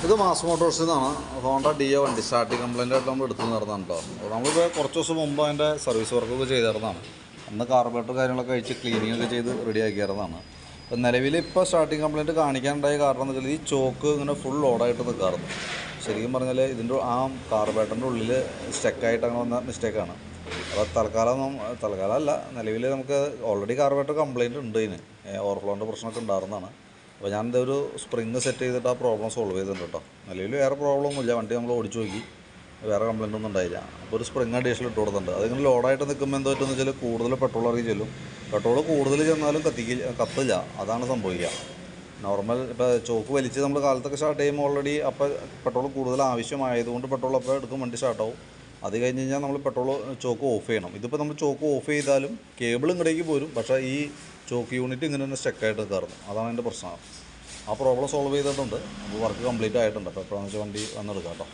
ഇത് മാസ് മോട്ടോഴ്സിൽ നിന്നാണ് Honda deo വണ്ടി സ്റ്റാർട്ടിങ് കംപ്ലൈൻ്റ് ആയിട്ട് നമ്മൾ എടുത്തു നടന്നതാണ് കേട്ടോ. അപ്പോൾ നമ്മളിപ്പോൾ കുറച്ച് ദിവസം മുമ്പ് അതിൻ്റെ സർവീസ് വർക്കൊക്കെ ചെയ്തിരുന്നതാണ്. അന്ന് കാർബറേറ്റർ കാര്യങ്ങളൊക്കെ കഴിച്ച് ക്ലീനിങ് ഒക്കെ ചെയ്ത് റെഡി ആക്കിയിരുന്നതാണ്. അപ്പോൾ നിലവിൽ ഇപ്പോൾ സ്റ്റാർട്ടിങ് കംപ്ലൈൻറ്റ് കാണിക്കാനുണ്ടായ കാരണം എന്ന് വെച്ചാൽ ഈ ചോക്ക് ഇങ്ങനെ ഫുൾ ലോഡായിട്ട് നിൽക്കാറുണ്ട്. ശരിക്കും പറഞ്ഞാൽ ഇതിൻ്റെ ആ കാർബറേറ്ററിൻ്റെ ഉള്ളിൽ സ്റ്റക്കായിട്ട് അങ്ങനെ വന്ന മിസ്റ്റേക്കാണ്. അപ്പോൾ തൽക്കാലമല്ല, നിലവിൽ നമുക്ക് ഓൾറെഡി കാർബറേറ്റർ കംപ്ലൈൻറ്റ് ഉണ്ട്. ഇതിന് ഓവർഫ്ലോൻ്റെ പ്രശ്നമൊക്കെ ഉണ്ടായിരുന്നതാണ്. അപ്പോൾ ഞാനിത് ഒരു സ്പ്രിങ് സെറ്റ് ചെയ്തിട്ട് ആ പ്രോബ്ലം സോൾവ് ചെയ്തിട്ടുണ്ട് കേട്ടോ. നിലവിൽ വേറെ പ്രോബ്ലം ഒന്നുമില്ല, വണ്ടി നമ്മൾ ഓടിച്ചു നോക്കി, വേറെ കംപ്ലൈൻ്റ് ഒന്നും ഉണ്ടായില്ല. അപ്പോൾ ഒരു സ്പ്രിങ് അഡീഷണൽ ഇട്ട് കൊടുത്തിട്ടുണ്ട്. അതിങ്ങനെ ലോഡായിട്ട് നിൽക്കുമ്പോൾ എന്താ പറ്റുമെന്ന് വെച്ചാൽ കൂടുതൽ പെട്രോൾ ഇറങ്ങി ചെല്ലും. പെട്രോൾ കൂടുതൽ ചെന്നാലും കത്തില്ല, അതാണ് സംഭവിക്കുക. നോർമൽ ഇപ്പോൾ ചോക്ക് വലിച്ച് നമ്മൾ കാലത്തൊക്കെ സ്റ്റാർട്ട് ചെയ്യുമ്പോൾ ഓൾറെഡി അപ്പോൾ പെട്രോൾ കൂടുതൽ ആവശ്യമായതുകൊണ്ട് പെട്രോൾ അപ്പോൾ എടുക്കും, വണ്ടി സ്റ്റാർട്ടാവും. അത് കഴിഞ്ഞ് കഴിഞ്ഞാൽ നമ്മൾ പെട്രോൾ ചോക്ക് ഓഫ് ചെയ്യണം. ഇതിപ്പോൾ നമ്മൾ ചോക്ക് ഓഫ് ചെയ്താലും കേബിൾ ഇങ്ങടേക്ക് പോരും, പക്ഷേ ഈ ചോക്ക് യൂണിറ്റ് ഇങ്ങനെ തന്നെ സ്റ്റക്കായിട്ട് നിൽക്കാറുണ്ട്. അതാണ് എൻ്റെ പ്രശ്നം. ആ പ്രോബ്ലം സോൾവ് ചെയ്തിട്ടുണ്ട്. അപ്പോൾ വർക്ക് കംപ്ലീറ്റ് ആയിട്ടുണ്ട്. അപ്പോൾ എപ്പോഴാണെന്ന് വെച്ചാൽ വണ്ടി വന്നെടുക്കാം കേട്ടോ.